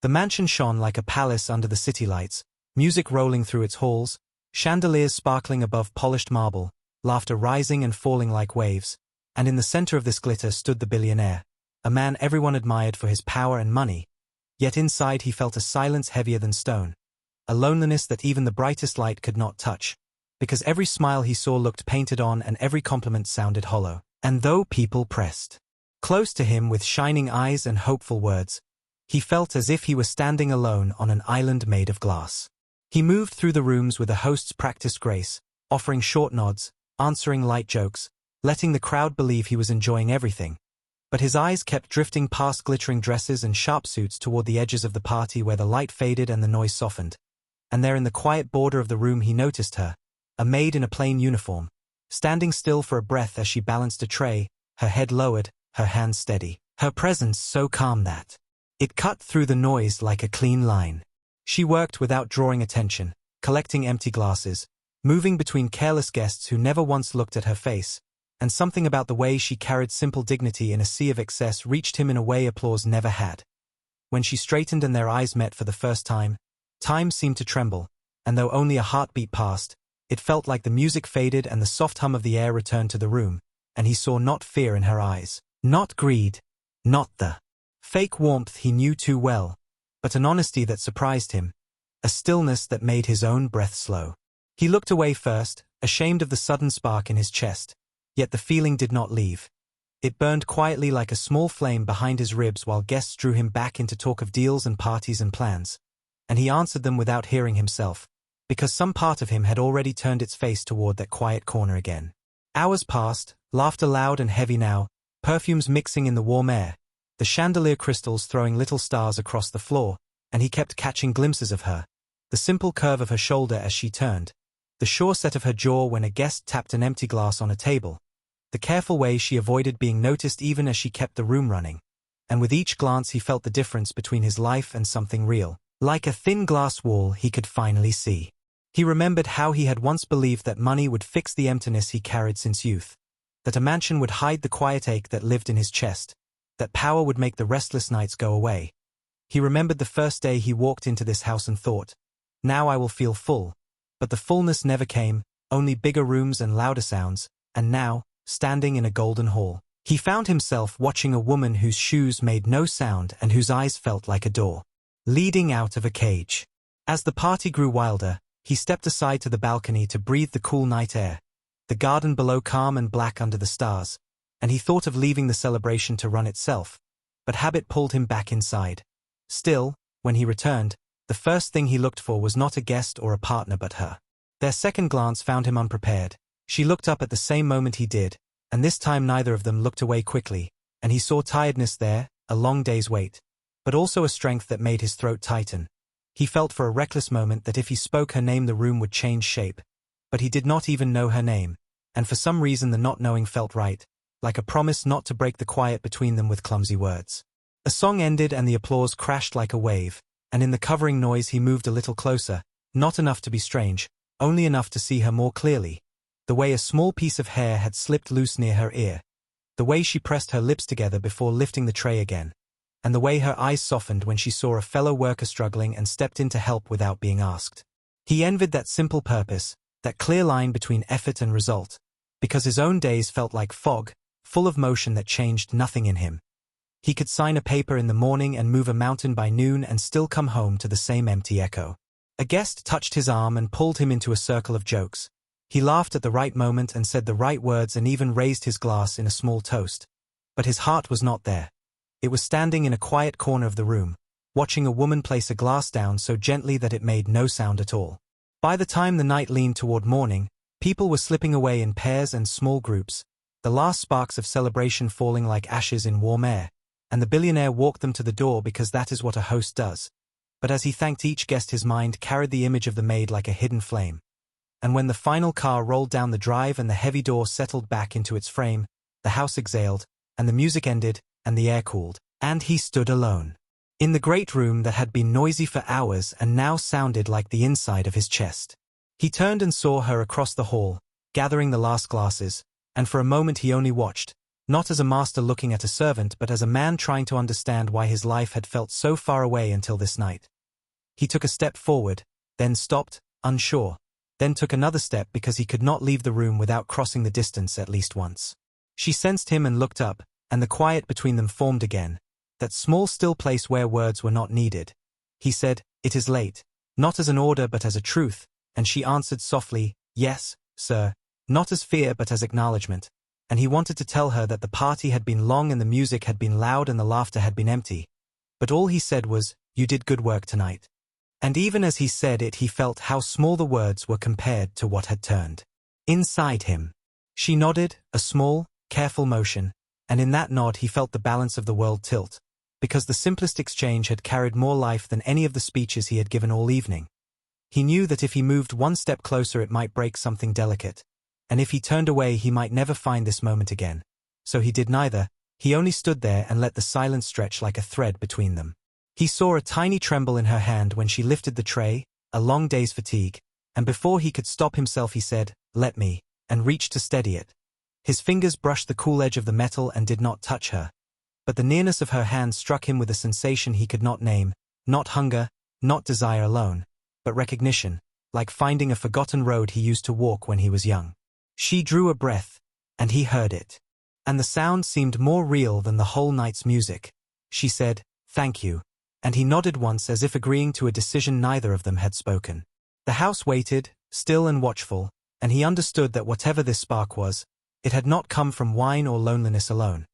The mansion shone like a palace under the city lights, music rolling through its halls, chandeliers sparkling above polished marble, laughter rising and falling like waves, and in the center of this glitter stood the billionaire, a man everyone admired for his power and money, yet inside he felt a silence heavier than stone, a loneliness that even the brightest light could not touch, because every smile he saw looked painted on and every compliment sounded hollow. And though people pressed close to him with shining eyes and hopeful words, he felt as if he were standing alone on an island made of glass. He moved through the rooms with a host's practiced grace, offering short nods, answering light jokes, letting the crowd believe he was enjoying everything. But his eyes kept drifting past glittering dresses and sharp suits toward the edges of the party where the light faded and the noise softened. And there in the quiet border of the room he noticed her, a maid in a plain uniform, standing still for a breath as she balanced a tray, her head lowered, her hands steady. Her presence so calm that it cut through the noise like a clean line. She worked without drawing attention, collecting empty glasses, moving between careless guests who never once looked at her face, and something about the way she carried simple dignity in a sea of excess reached him in a way applause never had. When she straightened and their eyes met for the first time, time seemed to tremble, and though only a heartbeat passed, it felt like the music faded and the soft hum of the air returned to the room, and he saw not fear in her eyes, not greed, not the fake warmth he knew too well, but an honesty that surprised him, a stillness that made his own breath slow. He looked away first, ashamed of the sudden spark in his chest, yet the feeling did not leave. It burned quietly like a small flame behind his ribs while guests drew him back into talk of deals and parties and plans, and he answered them without hearing himself, because some part of him had already turned its face toward that quiet corner again. Hours passed, laughter loud and heavy now, perfumes mixing in the warm air, the chandelier crystals throwing little stars across the floor, and he kept catching glimpses of her, the simple curve of her shoulder as she turned, the sure set of her jaw when a guest tapped an empty glass on a table, the careful way she avoided being noticed even as she kept the room running, and with each glance he felt the difference between his life and something real, like a thin glass wall he could finally see. He remembered how he had once believed that money would fix the emptiness he carried since youth, that a mansion would hide the quiet ache that lived in his chest, that power would make the restless nights go away. He remembered the first day he walked into this house and thought, now I will feel full, but the fullness never came, only bigger rooms and louder sounds, and now, standing in a golden hall, he found himself watching a woman whose shoes made no sound and whose eyes felt like a door leading out of a cage. As the party grew wilder, he stepped aside to the balcony to breathe the cool night air, the garden below calm and black under the stars, and he thought of leaving the celebration to run itself, but habit pulled him back inside. Still, when he returned, the first thing he looked for was not a guest or a partner but her. Their second glance found him unprepared. She looked up at the same moment he did, and this time neither of them looked away quickly, and he saw tiredness there, a long day's wait, but also a strength that made his throat tighten. He felt for a reckless moment that if he spoke her name the room would change shape, but he did not even know her name, and for some reason the not knowing felt right, like a promise not to break the quiet between them with clumsy words. A song ended and the applause crashed like a wave, and in the covering noise he moved a little closer, not enough to be strange, only enough to see her more clearly, the way a small piece of hair had slipped loose near her ear, the way she pressed her lips together before lifting the tray again, and the way her eyes softened when she saw a fellow worker struggling and stepped in to help without being asked. He envied that simple purpose, that clear line between effort and result, because his own days felt like fog, full of motion that changed nothing in him. He could sign a paper in the morning and move a mountain by noon and still come home to the same empty echo. A guest touched his arm and pulled him into a circle of jokes. He laughed at the right moment and said the right words and even raised his glass in a small toast. But his heart was not there. It was standing in a quiet corner of the room, watching a woman place a glass down so gently that it made no sound at all. By the time the night leaned toward morning, people were slipping away in pairs and small groups, the last sparks of celebration falling like ashes in warm air, and the billionaire walked them to the door because that is what a host does. But as he thanked each guest his mind carried the image of the maid like a hidden flame. And when the final car rolled down the drive and the heavy door settled back into its frame, the house exhaled, and the music ended, and the air cooled, and he stood alone in the great room that had been noisy for hours and now sounded like the inside of his chest. He turned and saw her across the hall, gathering the last glasses, and for a moment he only watched, not as a master looking at a servant but as a man trying to understand why his life had felt so far away until this night. He took a step forward, then stopped, unsure, then took another step because he could not leave the room without crossing the distance at least once. She sensed him and looked up, and the quiet between them formed again, that small still place where words were not needed. He said, "It is late," not as an order but as a truth, and she answered softly, "Yes, sir," not as fear but as acknowledgement, and he wanted to tell her that the party had been long and the music had been loud and the laughter had been empty. But all he said was, "You did good work tonight." And even as he said it he felt how small the words were compared to what had turned inside him. She nodded, a small, careful motion, and in that nod he felt the balance of the world tilt, because the simplest exchange had carried more life than any of the speeches he had given all evening. He knew that if he moved one step closer it might break something delicate, and if he turned away he might never find this moment again. So he did neither, he only stood there and let the silence stretch like a thread between them. He saw a tiny tremble in her hand when she lifted the tray, a long day's fatigue, and before he could stop himself he said, "Let me," and reached to steady it. His fingers brushed the cool edge of the metal and did not touch her. But the nearness of her hand struck him with a sensation he could not name, not hunger, not desire alone, but recognition, like finding a forgotten road he used to walk when he was young. She drew a breath, and he heard it. And the sound seemed more real than the whole night's music. She said, "Thank you," and he nodded once as if agreeing to a decision neither of them had spoken. The house waited, still and watchful, and he understood that whatever this spark was, it had not come from wine or loneliness alone.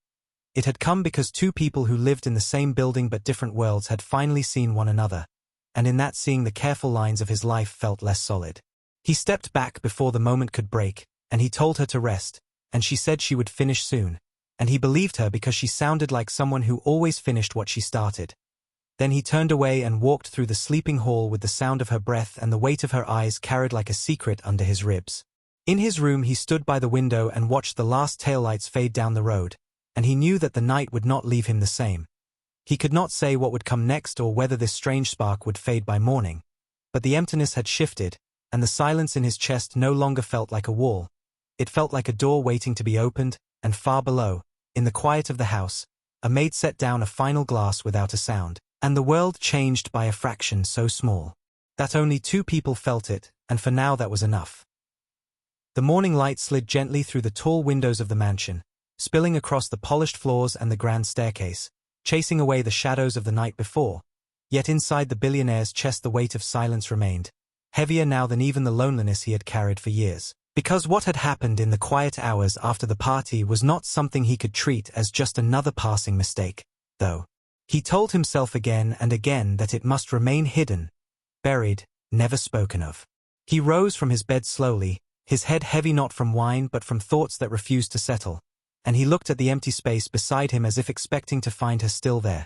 It had come because two people who lived in the same building but different worlds had finally seen one another, and in that seeing the careful lines of his life felt less solid. He stepped back before the moment could break, and he told her to rest, and she said she would finish soon, and he believed her because she sounded like someone who always finished what she started. Then he turned away and walked through the sleeping hall with the sound of her breath and the weight of her eyes carried like a secret under his ribs. In his room he stood by the window and watched the last taillights fade down the road, and he knew that the night would not leave him the same. He could not say what would come next or whether this strange spark would fade by morning, but the emptiness had shifted, and the silence in his chest no longer felt like a wall. It felt like a door waiting to be opened, and far below, in the quiet of the house, a maid set down a final glass without a sound. And the world changed by a fraction so small that only two people felt it, and for now that was enough. The morning light slid gently through the tall windows of the mansion, spilling across the polished floors and the grand staircase, chasing away the shadows of the night before. Yet inside the billionaire's chest the weight of silence remained, heavier now than even the loneliness he had carried for years. Because what had happened in the quiet hours after the party was not something he could treat as just another passing mistake, though. He told himself again and again that it must remain hidden, buried, never spoken of. He rose from his bed slowly, his head heavy not from wine but from thoughts that refused to settle, and he looked at the empty space beside him as if expecting to find her still there.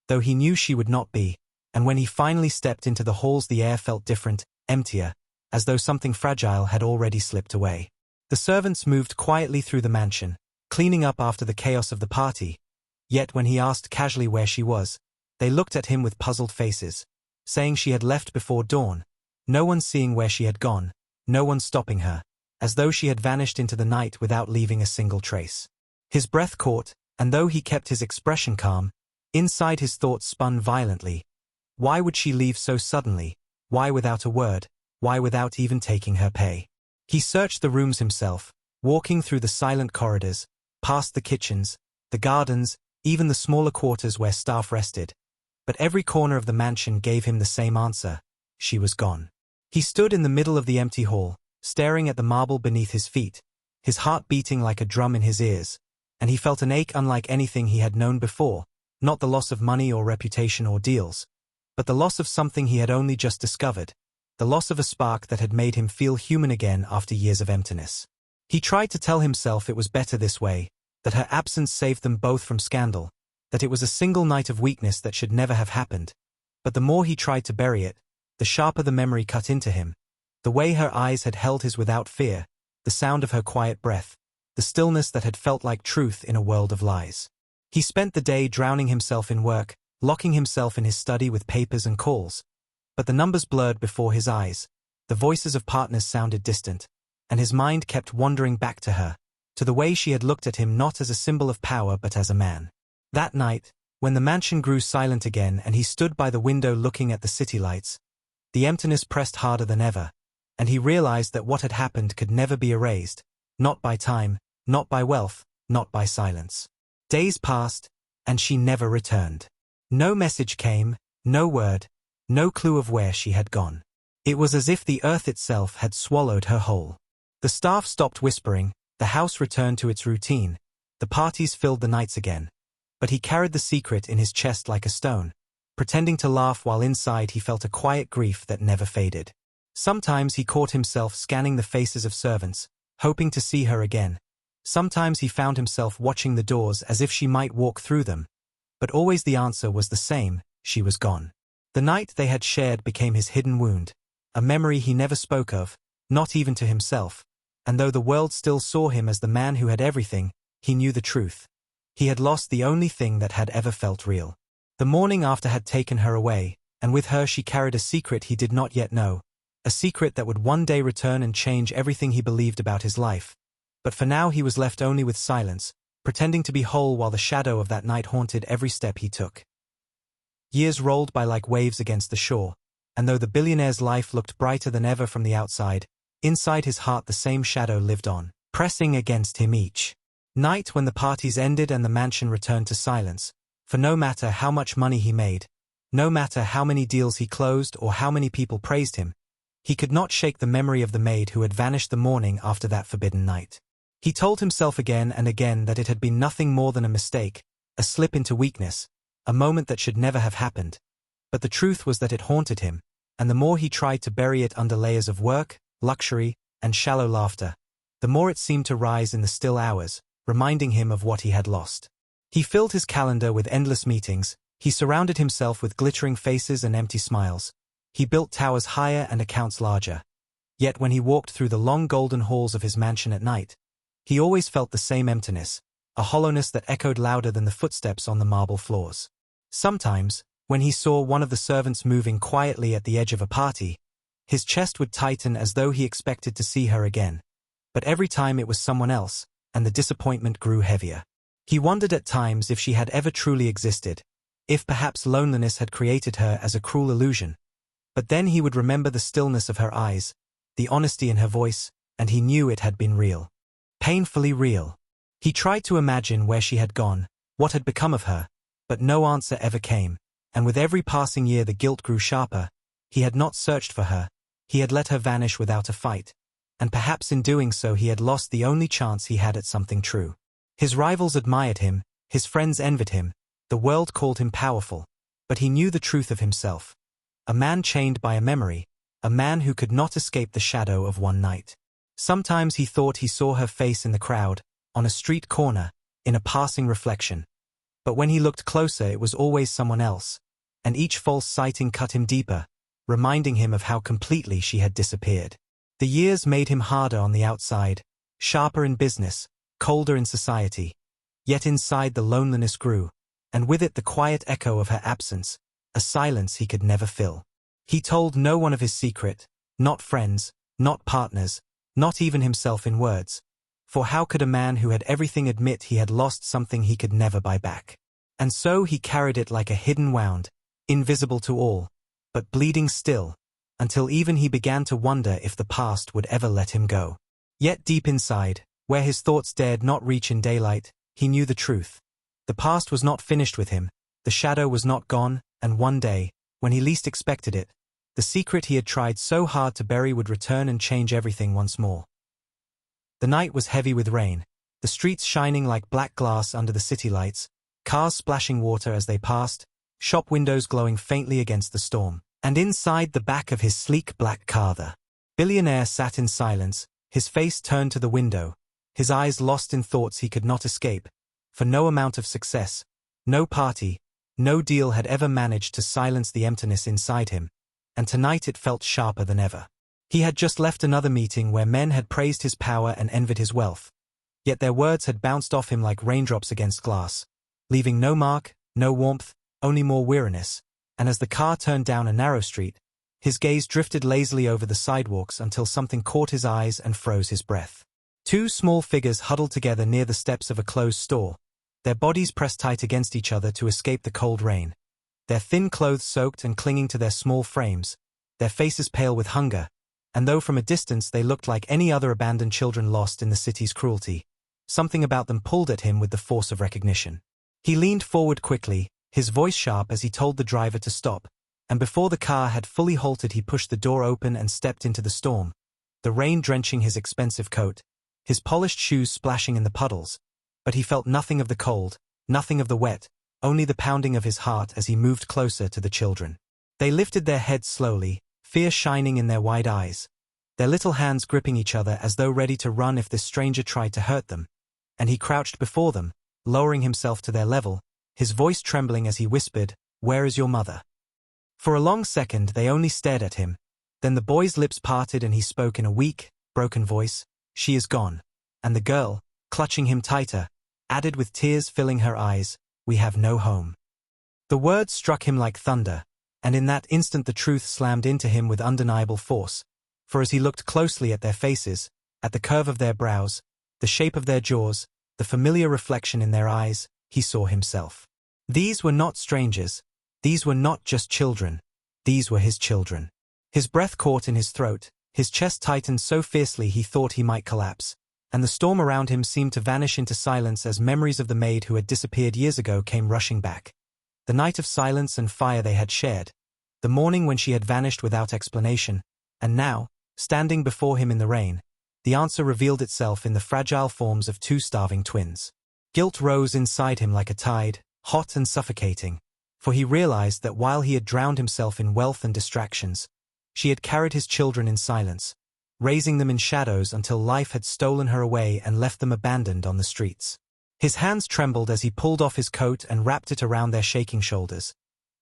Though he knew she would not be, and when he finally stepped into the halls the air felt different, emptier, as though something fragile had already slipped away. The servants moved quietly through the mansion, cleaning up after the chaos of the party. Yet when he asked casually where she was, they looked at him with puzzled faces, saying she had left before dawn, no one seeing where she had gone, no one stopping her, as though she had vanished into the night without leaving a single trace. His breath caught, and though he kept his expression calm, inside his thoughts spun violently. Why would she leave so suddenly? Why without a word? Why without even taking her pay? He searched the rooms himself, walking through the silent corridors, past the kitchens, the gardens, even the smaller quarters where staff rested. But every corner of the mansion gave him the same answer: she was gone. He stood in the middle of the empty hall, staring at the marble beneath his feet, his heart beating like a drum in his ears, and he felt an ache unlike anything he had known before, not the loss of money or reputation or deals, but the loss of something he had only just discovered, the loss of a spark that had made him feel human again after years of emptiness. He tried to tell himself it was better this way, that her absence saved them both from scandal, that it was a single night of weakness that should never have happened. But the more he tried to bury it, the sharper the memory cut into him. The way her eyes had held his without fear, the sound of her quiet breath, the stillness that had felt like truth in a world of lies. He spent the day drowning himself in work, locking himself in his study with papers and calls. But the numbers blurred before his eyes, the voices of partners sounded distant, and his mind kept wandering back to her, to the way she had looked at him not as a symbol of power but as a man. That night, when the mansion grew silent again and he stood by the window looking at the city lights, the emptiness pressed harder than ever, and he realized that what had happened could never be erased, not by time, not by wealth, not by silence. Days passed, and she never returned. No message came, no word, no clue of where she had gone. It was as if the earth itself had swallowed her whole. The staff stopped whispering, the house returned to its routine, the parties filled the nights again. But he carried the secret in his chest like a stone, pretending to laugh while inside he felt a quiet grief that never faded. Sometimes he caught himself scanning the faces of servants, hoping to see her again. Sometimes he found himself watching the doors as if she might walk through them. But always the answer was the same, she was gone. The night they had shared became his hidden wound, a memory he never spoke of, not even to himself, and though the world still saw him as the man who had everything, he knew the truth. He had lost the only thing that had ever felt real. The morning after had taken her away, and with her she carried a secret he did not yet know, a secret that would one day return and change everything he believed about his life. But for now he was left only with silence, pretending to be whole while the shadow of that night haunted every step he took. Years rolled by like waves against the shore, and though the billionaire's life looked brighter than ever from the outside, inside his heart the same shadow lived on, pressing against him each night when the parties ended and the mansion returned to silence. For no matter how much money he made, no matter how many deals he closed or how many people praised him, he could not shake the memory of the maid who had vanished the morning after that forbidden night. He told himself again and again that it had been nothing more than a mistake, a slip into weakness, a moment that should never have happened. But the truth was that it haunted him, and the more he tried to bury it under layers of work, luxury, and shallow laughter, the more it seemed to rise in the still hours, reminding him of what he had lost. He filled his calendar with endless meetings, he surrounded himself with glittering faces and empty smiles. He built towers higher and accounts larger. Yet when he walked through the long golden halls of his mansion at night, he always felt the same emptiness, a hollowness that echoed louder than the footsteps on the marble floors. Sometimes, when he saw one of the servants moving quietly at the edge of a party, his chest would tighten as though he expected to see her again. But every time it was someone else, and the disappointment grew heavier. He wondered at times if she had ever truly existed, if perhaps loneliness had created her as a cruel illusion. But then he would remember the stillness of her eyes, the honesty in her voice, and he knew it had been real. Painfully real. He tried to imagine where she had gone, what had become of her, but no answer ever came, and with every passing year the guilt grew sharper. He had not searched for her, he had let her vanish without a fight, and perhaps in doing so he had lost the only chance he had at something true. His rivals admired him, his friends envied him, the world called him powerful, but he knew the truth of himself. A man chained by a memory, a man who could not escape the shadow of one night. Sometimes he thought he saw her face in the crowd, on a street corner, in a passing reflection. But when he looked closer it was always someone else, and each false sighting cut him deeper, reminding him of how completely she had disappeared. The years made him harder on the outside, sharper in business, colder in society. Yet inside the loneliness grew, and with it the quiet echo of her absence, a silence he could never fill. He told no one of his secret, not friends, not partners, not even himself in words. For how could a man who had everything admit he had lost something he could never buy back? And so he carried it like a hidden wound, invisible to all, but bleeding still, until even he began to wonder if the past would ever let him go. Yet deep inside, where his thoughts dared not reach in daylight, he knew the truth. The past was not finished with him, the shadow was not gone, and one day, when he least expected it, the secret he had tried so hard to bury would return and change everything once more. The night was heavy with rain, the streets shining like black glass under the city lights, cars splashing water as they passed, shop windows glowing faintly against the storm. And inside the back of his sleek black car the billionaire sat in silence, his face turned to the window, his eyes lost in thoughts he could not escape, for no amount of success, no party, no deal had ever managed to silence the emptiness inside him, and tonight it felt sharper than ever. He had just left another meeting where men had praised his power and envied his wealth, yet their words had bounced off him like raindrops against glass, leaving no mark, no warmth, only more weariness. And as the car turned down a narrow street, his gaze drifted lazily over the sidewalks until something caught his eyes and froze his breath. Two small figures huddled together near the steps of a closed store, their bodies pressed tight against each other to escape the cold rain. Their thin clothes soaked and clinging to their small frames, their faces pale with hunger, and though from a distance they looked like any other abandoned children lost in the city's cruelty, something about them pulled at him with the force of recognition. He leaned forward quickly, his voice sharp as he told the driver to stop, and before the car had fully halted he pushed the door open and stepped into the storm, the rain drenching his expensive coat, his polished shoes splashing in the puddles, but he felt nothing of the cold, nothing of the wet, only the pounding of his heart as he moved closer to the children. They lifted their heads slowly, fear shining in their wide eyes, their little hands gripping each other as though ready to run if this stranger tried to hurt them, and he crouched before them, lowering himself to their level, his voice trembling as he whispered, "Where is your mother?" For a long second they only stared at him, then the boy's lips parted and he spoke in a weak, broken voice, "She is gone." And the girl, clutching him tighter, added with tears filling her eyes, "We have no home." The words struck him like thunder, and in that instant the truth slammed into him with undeniable force, for as he looked closely at their faces, at the curve of their brows, the shape of their jaws, the familiar reflection in their eyes, he saw himself. These were not strangers, these were not just children, these were his children. His breath caught in his throat, his chest tightened so fiercely he thought he might collapse, and the storm around him seemed to vanish into silence as memories of the maid who had disappeared years ago came rushing back. The night of silence and fire they had shared, the morning when she had vanished without explanation, and now, standing before him in the rain, the answer revealed itself in the fragile forms of two starving twins. Guilt rose inside him like a tide, hot and suffocating, for he realized that while he had drowned himself in wealth and distractions, she had carried his children in silence, raising them in shadows until life had stolen her away and left them abandoned on the streets. His hands trembled as he pulled off his coat and wrapped it around their shaking shoulders,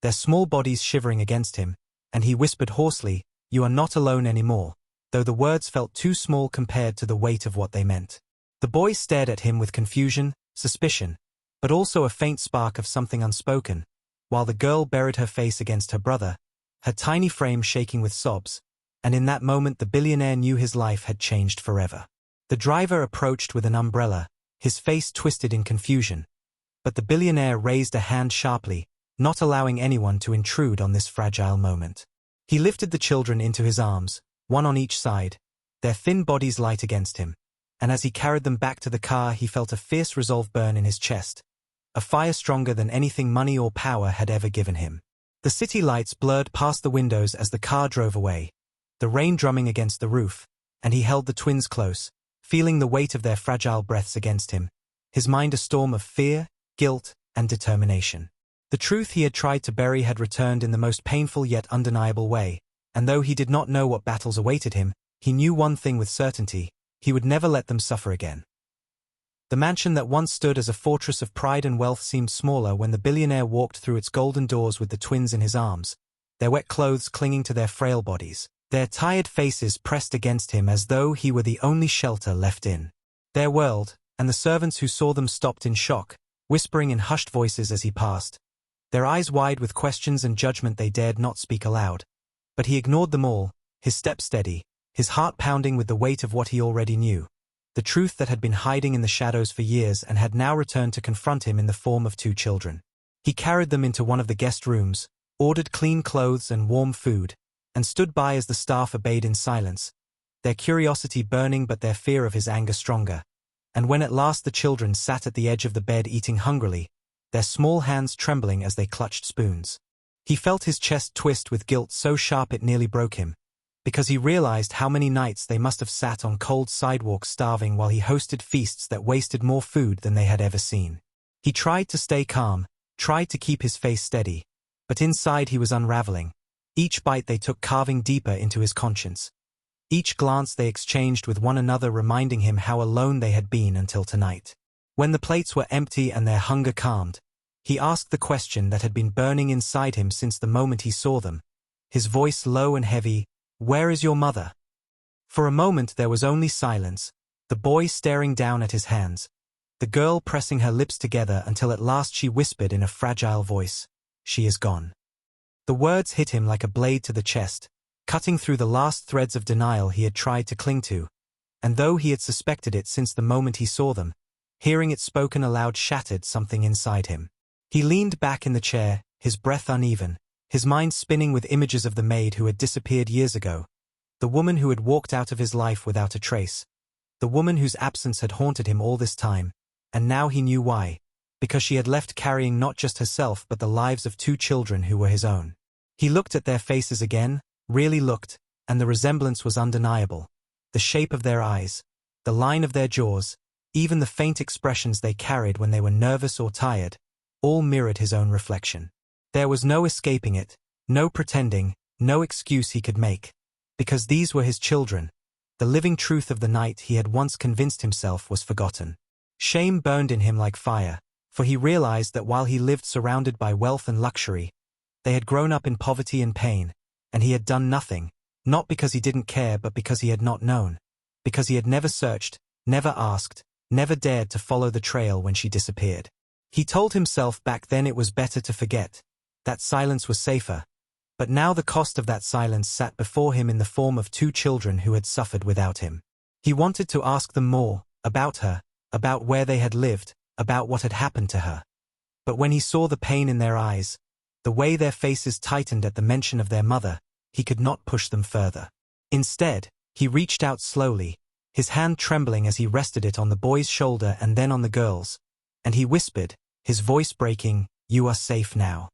their small bodies shivering against him, and he whispered hoarsely, "You are not alone anymore," though the words felt too small compared to the weight of what they meant. The boy stared at him with confusion, suspicion, but also a faint spark of something unspoken, while the girl buried her face against her brother, her tiny frame shaking with sobs, and in that moment the billionaire knew his life had changed forever. The driver approached with an umbrella, his face twisted in confusion, but the billionaire raised a hand sharply, not allowing anyone to intrude on this fragile moment. He lifted the children into his arms, one on each side, their thin bodies light against him, and as he carried them back to the car he felt a fierce resolve burn in his chest, a fire stronger than anything money or power had ever given him. The city lights blurred past the windows as the car drove away, the rain drumming against the roof, and he held the twins close, feeling the weight of their fragile breaths against him, his mind a storm of fear, guilt, and determination. The truth he had tried to bury had returned in the most painful yet undeniable way, and though he did not know what battles awaited him, he knew one thing with certainty: he would never let them suffer again. The mansion that once stood as a fortress of pride and wealth seemed smaller when the billionaire walked through its golden doors with the twins in his arms, their wet clothes clinging to their frail bodies, their tired faces pressed against him as though he were the only shelter left in their world, and the servants who saw them stopped in shock, whispering in hushed voices as he passed, their eyes wide with questions and judgment they dared not speak aloud. But he ignored them all, his step steady, his heart pounding with the weight of what he already knew, the truth that had been hiding in the shadows for years and had now returned to confront him in the form of two children. He carried them into one of the guest rooms, ordered clean clothes and warm food, and stood by as the staff obeyed in silence, their curiosity burning but their fear of his anger stronger. And when at last the children sat at the edge of the bed eating hungrily, their small hands trembling as they clutched spoons, he felt his chest twist with guilt so sharp it nearly broke him, because he realized how many nights they must have sat on cold sidewalks starving while he hosted feasts that wasted more food than they had ever seen. He tried to stay calm, tried to keep his face steady, but inside he was unraveling. Each bite they took carving deeper into his conscience. Each glance they exchanged with one another reminding him how alone they had been until tonight. When the plates were empty and their hunger calmed, he asked the question that had been burning inside him since the moment he saw them, his voice low and heavy, "Where is your mother?" For a moment there was only silence, the boy staring down at his hands, the girl pressing her lips together until at last she whispered in a fragile voice, "She is gone." The words hit him like a blade to the chest, cutting through the last threads of denial he had tried to cling to, and though he had suspected it since the moment he saw them, hearing it spoken aloud shattered something inside him. He leaned back in the chair, his breath uneven, his mind spinning with images of the maid who had disappeared years ago, the woman who had walked out of his life without a trace, the woman whose absence had haunted him all this time, and now he knew why, because she had left carrying not just herself but the lives of 2 children who were his own. He looked at their faces again, really looked, and the resemblance was undeniable. The shape of their eyes, the line of their jaws, even the faint expressions they carried when they were nervous or tired, all mirrored his own reflection. There was no escaping it, no pretending, no excuse he could make, because these were his children. The living truth of the night he had once convinced himself was forgotten. Shame burned in him like fire, for he realized that while he lived surrounded by wealth and luxury, they had grown up in poverty and pain, and he had done nothing, not because he didn't care but because he had not known, because he had never searched, never asked, never dared to follow the trail when she disappeared. He told himself back then it was better to forget, that silence was safer, but now the cost of that silence sat before him in the form of 2 children who had suffered without him. He wanted to ask them more, about her, about where they had lived, about what had happened to her. But when he saw the pain in their eyes, the way their faces tightened at the mention of their mother, he could not push them further. Instead, he reached out slowly, his hand trembling as he rested it on the boy's shoulder and then on the girl's, and he whispered, his voice breaking, "You are safe now."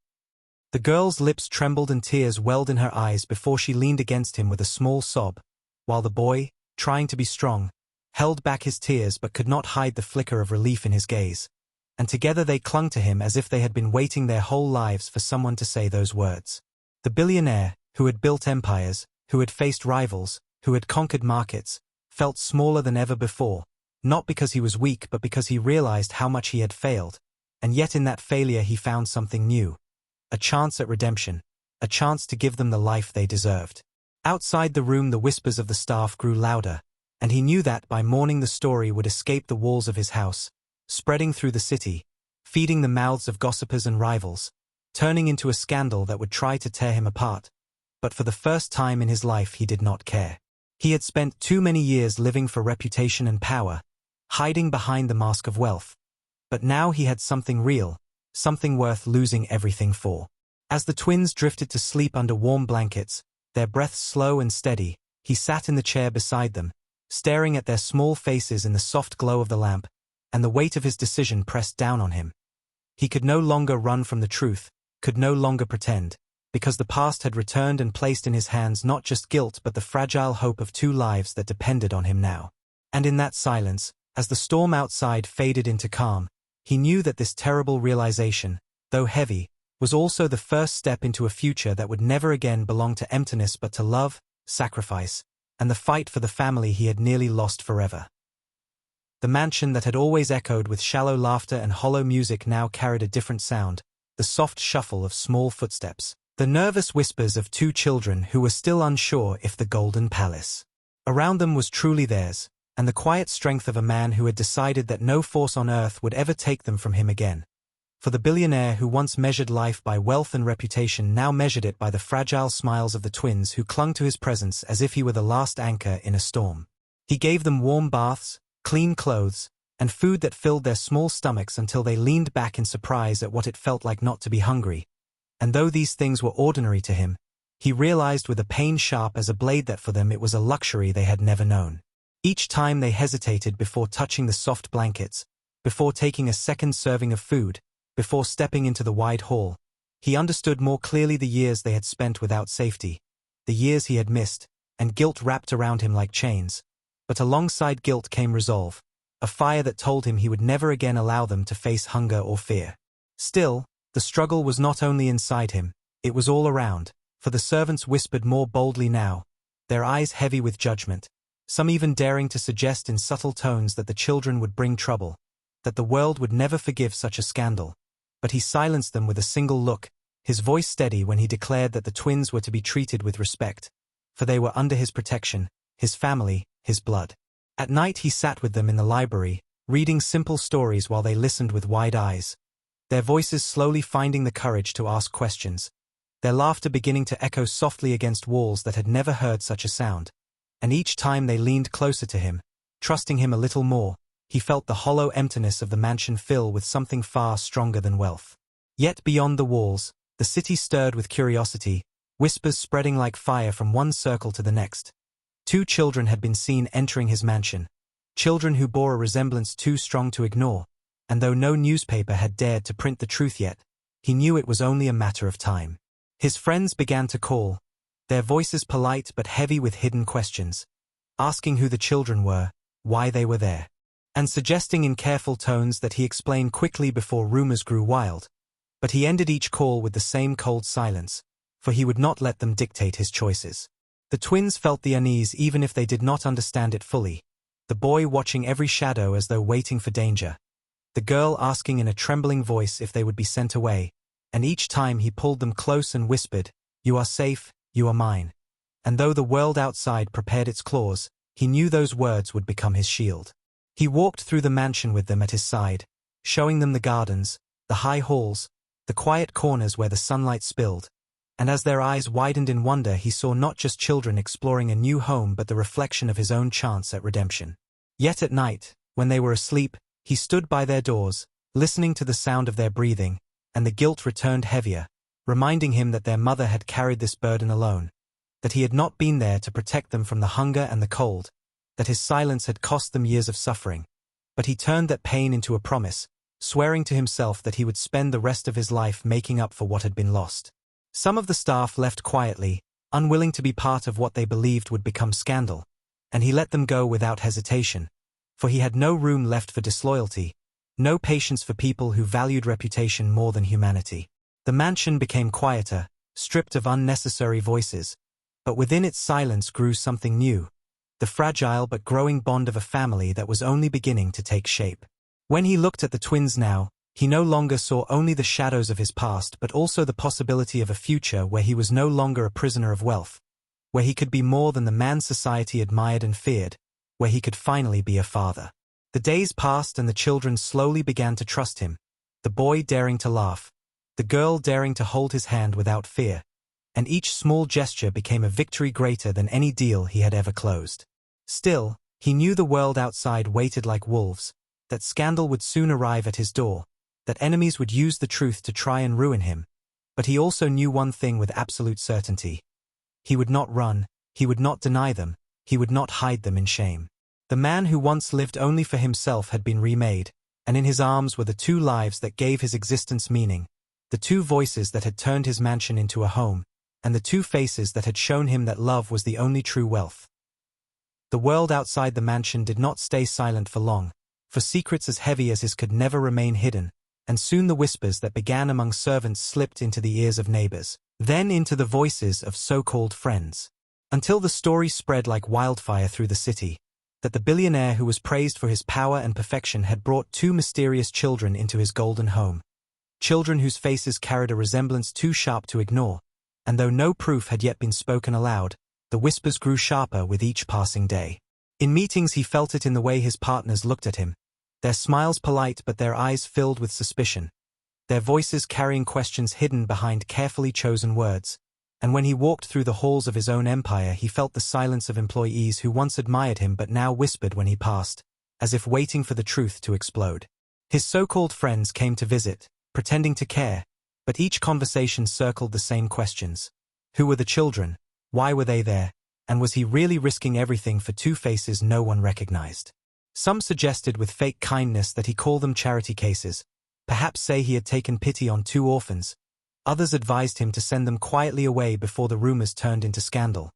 The girl's lips trembled and tears welled in her eyes before she leaned against him with a small sob, while the boy, trying to be strong, held back his tears but could not hide the flicker of relief in his gaze, and together they clung to him as if they had been waiting their whole lives for someone to say those words. The billionaire, who had built empires, who had faced rivals, who had conquered markets, felt smaller than ever before, not because he was weak but because he realized how much he had failed, and yet in that failure he found something new. A chance at redemption, a chance to give them the life they deserved. Outside the room the whispers of the staff grew louder, and he knew that by morning the story would escape the walls of his house, spreading through the city, feeding the mouths of gossipers and rivals, turning into a scandal that would try to tear him apart. But for the first time in his life he did not care. He had spent too many years living for reputation and power, hiding behind the mask of wealth. But now he had something real, something worth losing everything for. As the twins drifted to sleep under warm blankets, their breaths slow and steady, he sat in the chair beside them, staring at their small faces in the soft glow of the lamp, and the weight of his decision pressed down on him. He could no longer run from the truth, could no longer pretend, because the past had returned and placed in his hands not just guilt but the fragile hope of 2 lives that depended on him now. And in that silence, as the storm outside faded into calm, he knew that this terrible realization, though heavy, was also the first step into a future that would never again belong to emptiness but to love, sacrifice, and the fight for the family he had nearly lost forever. The mansion that had always echoed with shallow laughter and hollow music now carried a different sound, the soft shuffle of small footsteps, the nervous whispers of 2 children who were still unsure if the Golden Palace around them was truly theirs, and the quiet strength of a man who had decided that no force on earth would ever take them from him again. For the billionaire who once measured life by wealth and reputation now measured it by the fragile smiles of the twins who clung to his presence as if he were the last anchor in a storm. He gave them warm baths, clean clothes, and food that filled their small stomachs until they leaned back in surprise at what it felt like not to be hungry. And though these things were ordinary to him, he realized with a pain sharp as a blade that for them it was a luxury they had never known. Each time they hesitated before touching the soft blankets, before taking a second serving of food, before stepping into the wide hall, he understood more clearly the years they had spent without safety, the years he had missed, and guilt wrapped around him like chains. But alongside guilt came resolve, a fire that told him he would never again allow them to face hunger or fear. Still, the struggle was not only inside him, it was all around, for the servants whispered more boldly now, their eyes heavy with judgment, some even daring to suggest in subtle tones that the children would bring trouble, that the world would never forgive such a scandal. But he silenced them with a single look, his voice steady when he declared that the twins were to be treated with respect, for they were under his protection, his family, his blood. At night he sat with them in the library, reading simple stories while they listened with wide eyes, their voices slowly finding the courage to ask questions, their laughter beginning to echo softly against walls that had never heard such a sound. And each time they leaned closer to him, trusting him a little more, he felt the hollow emptiness of the mansion fill with something far stronger than wealth. Yet beyond the walls, the city stirred with curiosity, whispers spreading like fire from one circle to the next. 2 children had been seen entering his mansion, children who bore a resemblance too strong to ignore, and though no newspaper had dared to print the truth yet, he knew it was only a matter of time. His friends began to call, their voices polite but heavy with hidden questions, asking who the children were, why they were there, and suggesting in careful tones that he explain quickly before rumors grew wild. But he ended each call with the same cold silence, for he would not let them dictate his choices. The twins felt the unease even if they did not understand it fully, the boy watching every shadow as though waiting for danger, the girl asking in a trembling voice if they would be sent away, and each time he pulled them close and whispered, "You are safe, you are mine." And though the world outside prepared its claws, he knew those words would become his shield. He walked through the mansion with them at his side, showing them the gardens, the high halls, the quiet corners where the sunlight spilled, and as their eyes widened in wonder he saw not just children exploring a new home but the reflection of his own chance at redemption. Yet at night, when they were asleep, he stood by their doors, listening to the sound of their breathing, and the guilt returned heavier, reminding him that their mother had carried this burden alone, that he had not been there to protect them from the hunger and the cold, that his silence had cost them years of suffering. But he turned that pain into a promise, swearing to himself that he would spend the rest of his life making up for what had been lost. Some of the staff left quietly, unwilling to be part of what they believed would become scandal, and he let them go without hesitation, for he had no room left for disloyalty, no patience for people who valued reputation more than humanity. The mansion became quieter, stripped of unnecessary voices, but within its silence grew something new, the fragile but growing bond of a family that was only beginning to take shape. When he looked at the twins now, he no longer saw only the shadows of his past but also the possibility of a future where he was no longer a prisoner of wealth, where he could be more than the man society admired and feared, where he could finally be a father. The days passed and the children slowly began to trust him, the boy daring to laugh, the girl daring to hold his hand without fear, and each small gesture became a victory greater than any deal he had ever closed. Still, he knew the world outside waited like wolves, that scandal would soon arrive at his door, that enemies would use the truth to try and ruin him, but he also knew one thing with absolute certainty. He would not run, he would not deny them, he would not hide them in shame. The man who once lived only for himself had been remade, and in his arms were the 2 lives that gave his existence meaning, the 2 voices that had turned his mansion into a home, and the 2 faces that had shown him that love was the only true wealth. The world outside the mansion did not stay silent for long, for secrets as heavy as his could never remain hidden, and soon the whispers that began among servants slipped into the ears of neighbors, then into the voices of so-called friends, until the story spread like wildfire through the city, that the billionaire who was praised for his power and perfection had brought 2 mysterious children into his golden home, children whose faces carried a resemblance too sharp to ignore, and though no proof had yet been spoken aloud, the whispers grew sharper with each passing day. In meetings he felt it in the way his partners looked at him, their smiles polite but their eyes filled with suspicion, their voices carrying questions hidden behind carefully chosen words, and when he walked through the halls of his own empire he felt the silence of employees who once admired him but now whispered when he passed, as if waiting for the truth to explode. His so-called friends came to visit, pretending to care, but each conversation circled the same questions. Who were the children? Why were they there? And was he really risking everything for 2 faces no one recognized? Some suggested with fake kindness that he call them charity cases, perhaps say he had taken pity on 2 orphans. Others advised him to send them quietly away before the rumors turned into scandal.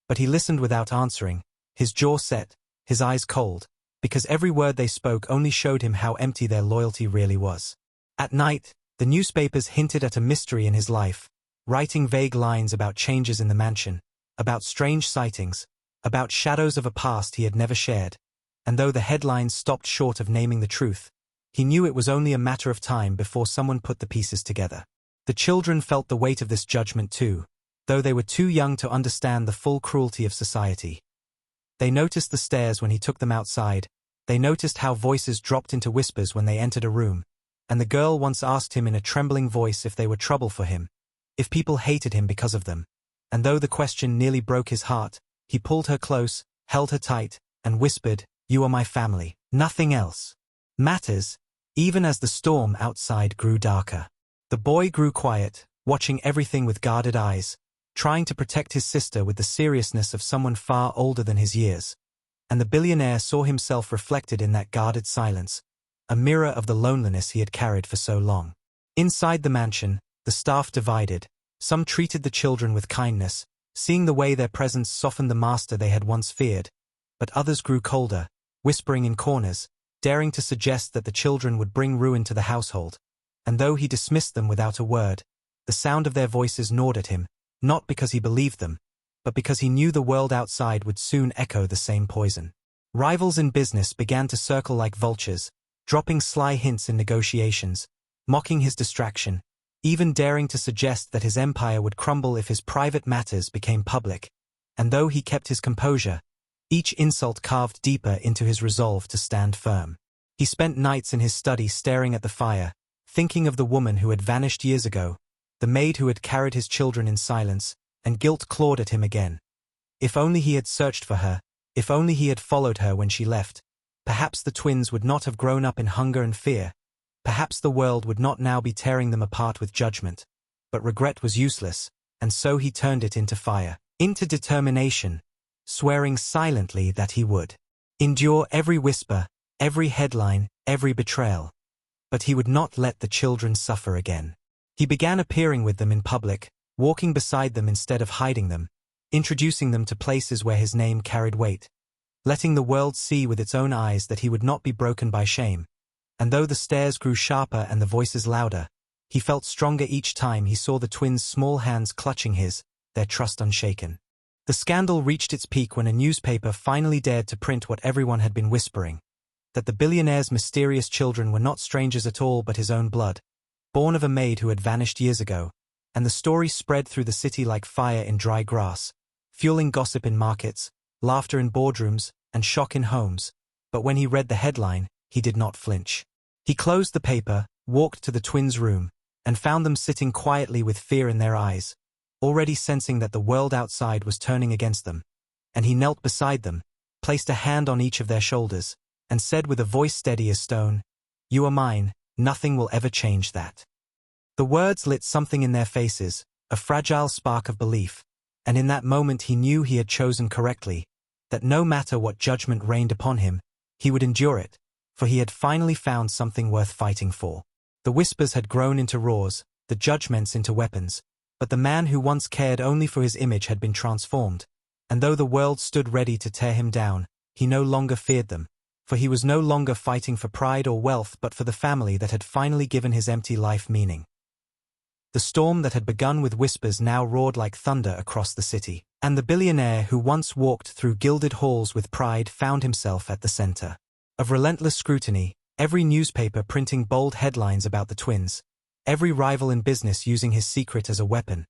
But he listened without answering, his jaw set, his eyes cold, because every word they spoke only showed him how empty their loyalty really was. At night, the newspapers hinted at a mystery in his life, writing vague lines about changes in the mansion, about strange sightings, about shadows of a past he had never shared. And though the headlines stopped short of naming the truth, he knew it was only a matter of time before someone put the pieces together. The children felt the weight of this judgment too, though they were too young to understand the full cruelty of society. They noticed the stares when he took them outside, they noticed how voices dropped into whispers when they entered a room, and the girl once asked him in a trembling voice if they were trouble for him, if people hated him because of them. And though the question nearly broke his heart, he pulled her close, held her tight, and whispered, You are my family. Nothing else matters, even as the storm outside grew darker. The boy grew quiet, watching everything with guarded eyes, trying to protect his sister with the seriousness of someone far older than his years. And the billionaire saw himself reflected in that guarded silence, a mirror of the loneliness he had carried for so long. Inside the mansion, the staff divided. Some treated the children with kindness, seeing the way their presence softened the master they had once feared, but others grew colder, whispering in corners, daring to suggest that the children would bring ruin to the household. And though he dismissed them without a word, the sound of their voices gnawed at him, not because he believed them, but because he knew the world outside would soon echo the same poison. Rivals in business began to circle like vultures, dropping sly hints in negotiations, mocking his distraction, even daring to suggest that his empire would crumble if his private matters became public. And though he kept his composure, each insult carved deeper into his resolve to stand firm. He spent nights in his study staring at the fire, thinking of the woman who had vanished years ago, the maid who had carried his children in silence, and guilt clawed at him again. If only he had searched for her, if only he had followed her when she left, perhaps the twins would not have grown up in hunger and fear, perhaps the world would not now be tearing them apart with judgment. But regret was useless, and so he turned it into fire, into determination, swearing silently that he would endure every whisper, every headline, every betrayal. But he would not let the children suffer again. He began appearing with them in public, walking beside them instead of hiding them, introducing them to places where his name carried weight, letting the world see with its own eyes that he would not be broken by shame. And though the stares grew sharper and the voices louder, he felt stronger each time he saw the twins' small hands clutching his, their trust unshaken. The scandal reached its peak when a newspaper finally dared to print what everyone had been whispering, that the billionaire's mysterious children were not strangers at all but his own blood, born of a maid who had vanished years ago. And the story spread through the city like fire in dry grass, fueling gossip in markets, laughter in boardrooms, and shock in homes. But when he read the headline, he did not flinch. He closed the paper, walked to the twins' room, and found them sitting quietly with fear in their eyes, already sensing that the world outside was turning against them. And he knelt beside them, placed a hand on each of their shoulders, and said with a voice steady as stone, "You are mine, nothing will ever change that." The words lit something in their faces, a fragile spark of belief, and in that moment he knew he had chosen correctly, that no matter what judgment rained upon him, he would endure it, for he had finally found something worth fighting for. The whispers had grown into roars, the judgments into weapons, but the man who once cared only for his image had been transformed, and though the world stood ready to tear him down, he no longer feared them, for he was no longer fighting for pride or wealth but for the family that had finally given his empty life meaning. The storm that had begun with whispers now roared like thunder across the city, and the billionaire who once walked through gilded halls with pride found himself at the center of relentless scrutiny, every newspaper printing bold headlines about the twins, every rival in business using his secret as a weapon,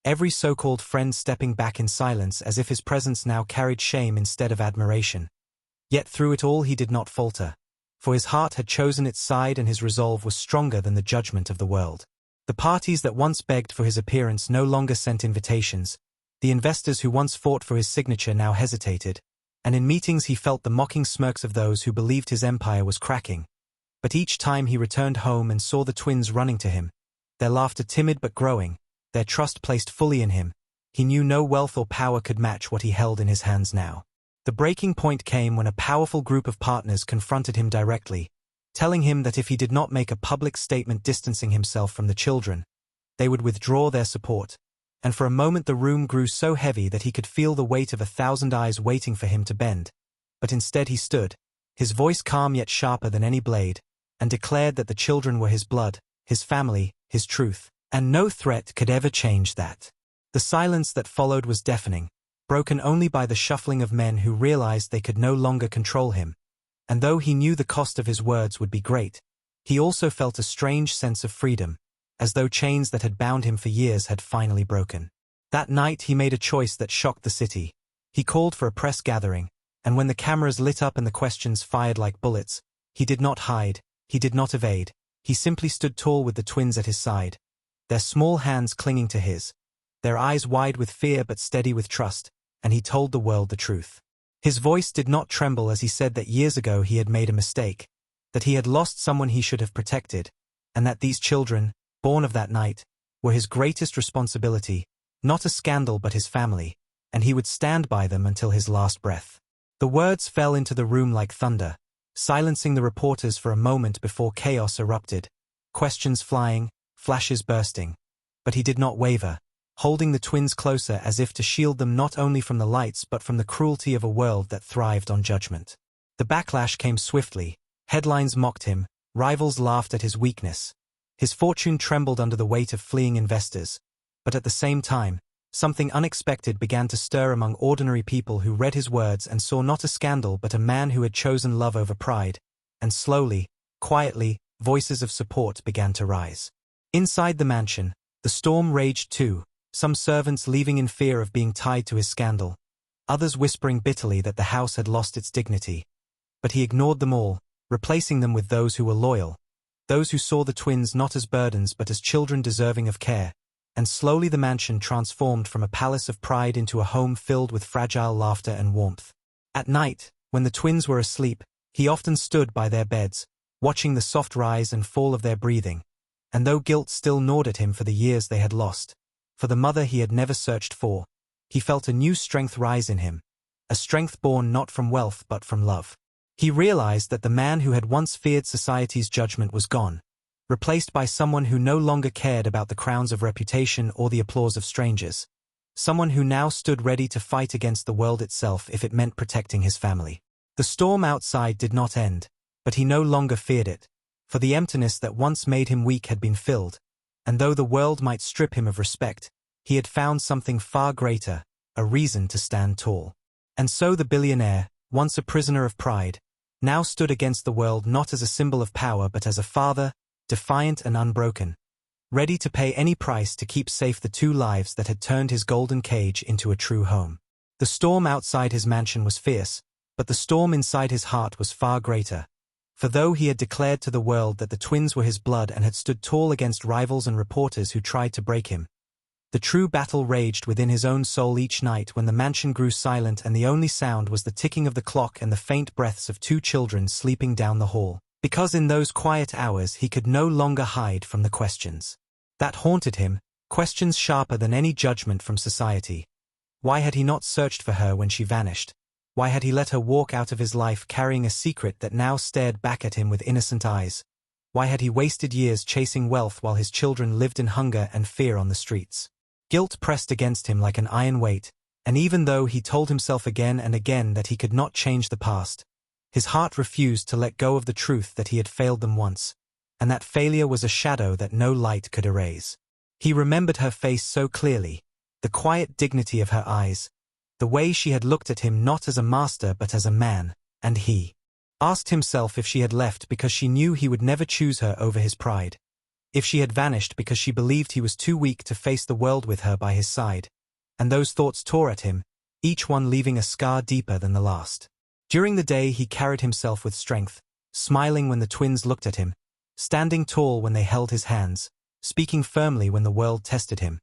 every so-called friend stepping back in silence as if his presence now carried shame instead of admiration. Yet through it all he did not falter, for his heart had chosen its side and his resolve was stronger than the judgment of the world. The parties that once begged for his appearance no longer sent invitations, the investors who once fought for his signature now hesitated, and in meetings he felt the mocking smirks of those who believed his empire was cracking. But each time he returned home and saw the twins running to him, their laughter timid but growing, their trust placed fully in him, he knew no wealth or power could match what he held in his hands now. The breaking point came when a powerful group of partners confronted him directly, telling him that if he did not make a public statement distancing himself from the children, they would withdraw their support. And for a moment the room grew so heavy that he could feel the weight of 1,000 eyes waiting for him to bend. But instead he stood, his voice calm yet sharper than any blade, and declared that the children were his blood, his family, his truth, and no threat could ever change that. The silence that followed was deafening, broken only by the shuffling of men who realized they could no longer control him. And though he knew the cost of his words would be great, he also felt a strange sense of freedom, as though chains that had bound him for years had finally broken. That night he made a choice that shocked the city. He called for a press gathering, and when the cameras lit up and the questions fired like bullets, he did not hide, he did not evade, he simply stood tall with the twins at his side, their small hands clinging to his, their eyes wide with fear but steady with trust, and he told the world the truth. His voice did not tremble as he said that years ago he had made a mistake, that he had lost someone he should have protected, and that these children, born of that night, were his greatest responsibility, not a scandal but his family, and he would stand by them until his last breath. The words fell into the room like thunder, silencing the reporters for a moment before chaos erupted, questions flying, flashes bursting. But he did not waver, holding the twins closer as if to shield them not only from the lights but from the cruelty of a world that thrived on judgment. The backlash came swiftly, headlines mocked him, rivals laughed at his weakness. His fortune trembled under the weight of fleeing investors, but at the same time, something unexpected began to stir among ordinary people who read his words and saw not a scandal but a man who had chosen love over pride, and slowly, quietly, voices of support began to rise. Inside the mansion, the storm raged too, some servants leaving in fear of being tied to his scandal, others whispering bitterly that the house had lost its dignity. But he ignored them all, replacing them with those who were loyal, those who saw the twins not as burdens but as children deserving of care, and slowly the mansion transformed from a palace of pride into a home filled with fragile laughter and warmth. At night, when the twins were asleep, he often stood by their beds, watching the soft rise and fall of their breathing, and though guilt still gnawed at him for the years they had lost, for the mother he had never searched for, he felt a new strength rise in him, a strength born not from wealth but from love. He realized that the man who had once feared society's judgment was gone, replaced by someone who no longer cared about the crowns of reputation or the applause of strangers, someone who now stood ready to fight against the world itself if it meant protecting his family. The storm outside did not end, but he no longer feared it, for the emptiness that once made him weak had been filled, and though the world might strip him of respect, he had found something far greater, a reason to stand tall. And so the billionaire, once a prisoner of pride, now stood against the world not as a symbol of power but as a father, defiant and unbroken, ready to pay any price to keep safe the two lives that had turned his golden cage into a true home. The storm outside his mansion was fierce, but the storm inside his heart was far greater. For though he had declared to the world that the twins were his blood and had stood tall against rivals and reporters who tried to break him, the true battle raged within his own soul each night when the mansion grew silent and the only sound was the ticking of the clock and the faint breaths of two children sleeping down the hall. Because in those quiet hours he could no longer hide from the questions that haunted him, questions sharper than any judgment from society. Why had he not searched for her when she vanished? Why had he let her walk out of his life carrying a secret that now stared back at him with innocent eyes? Why had he wasted years chasing wealth while his children lived in hunger and fear on the streets? Guilt pressed against him like an iron weight, and even though he told himself again and again that he could not change the past, his heart refused to let go of the truth that he had failed them once, and that failure was a shadow that no light could erase. He remembered her face so clearly, the quiet dignity of her eyes, the way she had looked at him not as a master but as a man, and he asked himself if she had left because she knew he would never choose her over his pride, if she had vanished because she believed he was too weak to face the world with her by his side, and those thoughts tore at him, each one leaving a scar deeper than the last. During the day he carried himself with strength, smiling when the twins looked at him, standing tall when they held his hands, speaking firmly when the world tested him.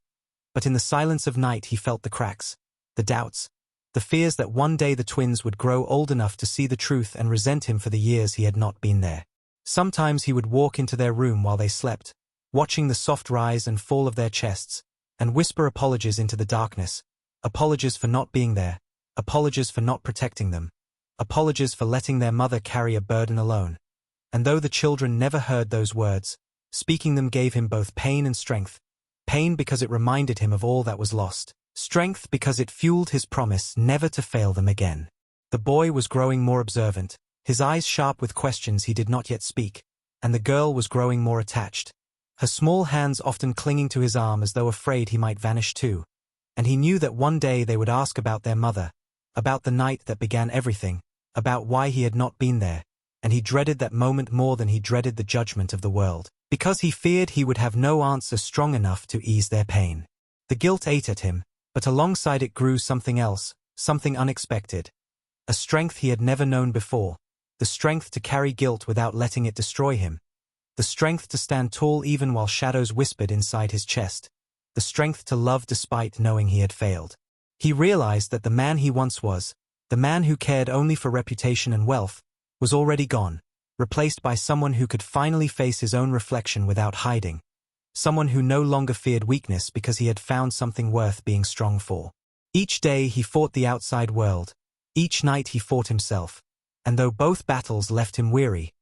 But in the silence of night he felt the cracks, the doubts, the fears that one day the twins would grow old enough to see the truth and resent him for the years he had not been there. Sometimes he would walk into their room while they slept, watching the soft rise and fall of their chests, and whisper apologies into the darkness, apologies for not being there, apologies for not protecting them, apologies for letting their mother carry a burden alone. And though the children never heard those words, speaking them gave him both pain and strength, pain because it reminded him of all that was lost, strength because it fueled his promise never to fail them again. The boy was growing more observant, his eyes sharp with questions he did not yet speak, and the girl was growing more attached, her small hands often clinging to his arm as though afraid he might vanish too. And he knew that one day they would ask about their mother, about the night that began everything, about why he had not been there, and he dreaded that moment more than he dreaded the judgment of the world, because he feared he would have no answer strong enough to ease their pain. The guilt ate at him, but alongside it grew something else, something unexpected. A strength he had never known before, the strength to carry guilt without letting it destroy him, the strength to stand tall even while shadows whispered inside his chest, the strength to love despite knowing he had failed. He realized that the man he once was, The man who cared only for reputation and wealth was already gone, replaced by someone who could finally face his own reflection without hiding. Someone who no longer feared weakness because he had found something worth being strong for. Each day he fought the outside world. Each night he fought himself. And though both battles left him weary,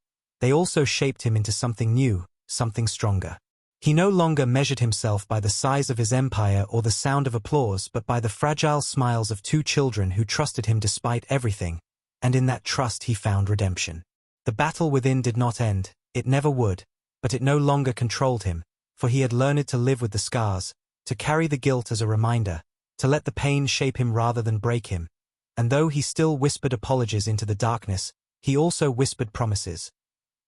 they also shaped him into something new, something stronger. He no longer measured himself by the size of his empire or the sound of applause, but by the fragile smiles of two children who trusted him despite everything, and in that trust he found redemption. The battle within did not end, it never would, but it no longer controlled him, for he had learned to live with the scars, to carry the guilt as a reminder, to let the pain shape him rather than break him. And though he still whispered apologies into the darkness, he also whispered promises.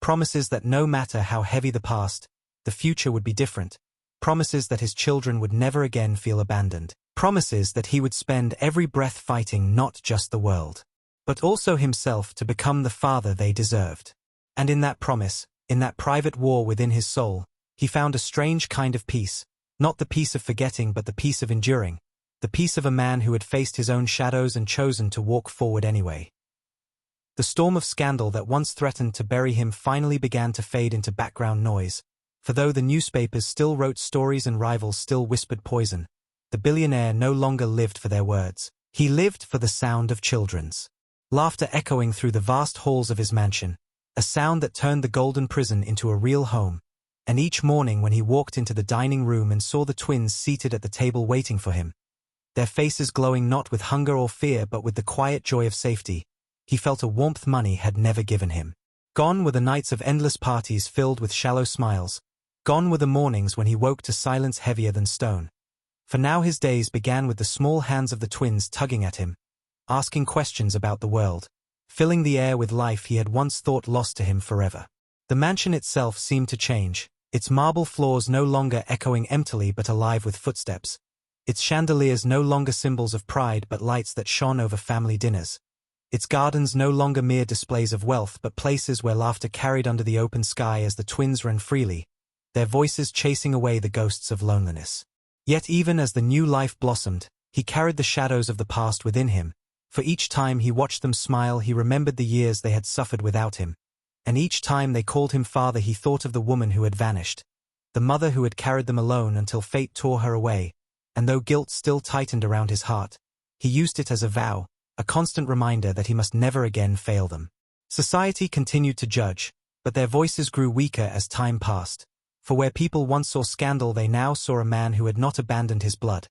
Promises that no matter how heavy the past, the future would be different. Promises that his children would never again feel abandoned. Promises that he would spend every breath fighting not just the world, but also himself to become the father they deserved. And in that promise, in that private war within his soul, he found a strange kind of peace, not the peace of forgetting but the peace of enduring, the peace of a man who had faced his own shadows and chosen to walk forward anyway. The storm of scandal that once threatened to bury him finally began to fade into background noise, for though the newspapers still wrote stories and rivals still whispered poison, the billionaire no longer lived for their words. He lived for the sound of children's laughter echoing through the vast halls of his mansion, a sound that turned the golden prison into a real home. And each morning when he walked into the dining room and saw the twins seated at the table waiting for him, their faces glowing not with hunger or fear but with the quiet joy of safety, he felt a warmth money had never given him. Gone were the nights of endless parties filled with shallow smiles. Gone were the mornings when he woke to silence heavier than stone. For now his days began with the small hands of the twins tugging at him, asking questions about the world, filling the air with life he had once thought lost to him forever. The mansion itself seemed to change, its marble floors no longer echoing emptily but alive with footsteps, its chandeliers no longer symbols of pride but lights that shone over family dinners, its gardens no longer mere displays of wealth but places where laughter carried under the open sky as the twins ran freely, their voices chasing away the ghosts of loneliness. Yet even as the new life blossomed, he carried the shadows of the past within him, for each time he watched them smile he remembered the years they had suffered without him. And each time they called him father he thought of the woman who had vanished, the mother who had carried them alone until fate tore her away, and though guilt still tightened around his heart, he used it as a vow, a constant reminder that he must never again fail them. Society continued to judge, but their voices grew weaker as time passed, for where people once saw scandal they now saw a man who had not abandoned his blood,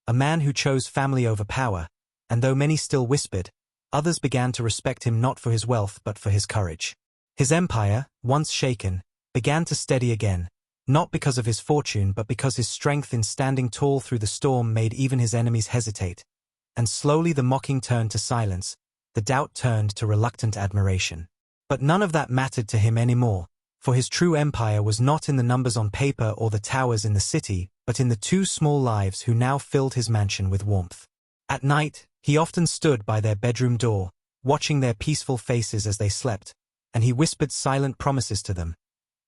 a man who chose family over power, and though many still whispered, others began to respect him not for his wealth but for his courage. His empire, once shaken, began to steady again, not because of his fortune but because his strength in standing tall through the storm made even his enemies hesitate. And slowly the mocking turned to silence, the doubt turned to reluctant admiration. But none of that mattered to him anymore, for his true empire was not in the numbers on paper or the towers in the city, but in the two small lives who now filled his mansion with warmth. At night, he often stood by their bedroom door, watching their peaceful faces as they slept, and he whispered silent promises to them,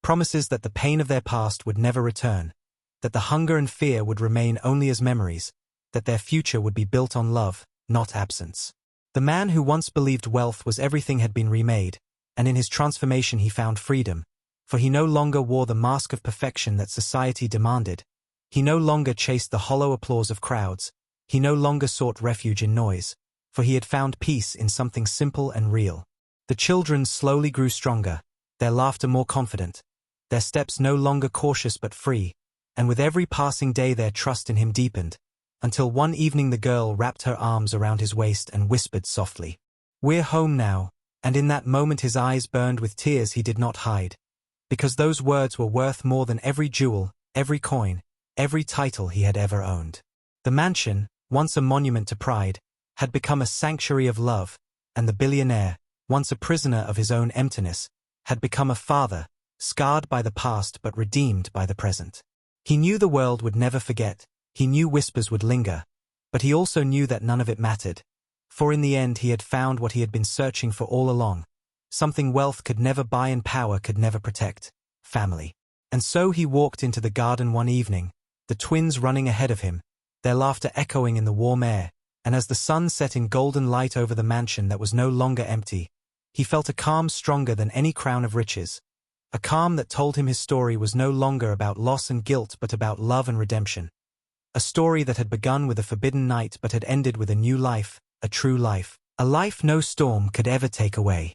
promises that the pain of their past would never return, that the hunger and fear would remain only as memories, that their future would be built on love, not absence. The man who once believed wealth was everything had been remade, and in his transformation he found freedom, for he no longer wore the mask of perfection that society demanded. He no longer chased the hollow applause of crowds, he no longer sought refuge in noise, for he had found peace in something simple and real. The children slowly grew stronger, their laughter more confident, their steps no longer cautious but free, and with every passing day their trust in him deepened, until one evening the girl wrapped her arms around his waist and whispered softly, "We're home now," and in that moment his eyes burned with tears he did not hide, because those words were worth more than every jewel, every coin, every title he had ever owned. The mansion, once a monument to pride, had become a sanctuary of love, and the billionaire, once a prisoner of his own emptiness, had become a father, scarred by the past but redeemed by the present. He knew the world would never forget, he knew whispers would linger, but he also knew that none of it mattered, for in the end he had found what he had been searching for all along, something wealth could never buy and power could never protect: family. And so he walked into the garden one evening, the twins running ahead of him, their laughter echoing in the warm air, and as the sun set in golden light over the mansion that was no longer empty, he felt a calm stronger than any crown of riches. A calm that told him his story was no longer about loss and guilt but about love and redemption. A story that had begun with a forbidden night but had ended with a new life, a true life. A life no storm could ever take away.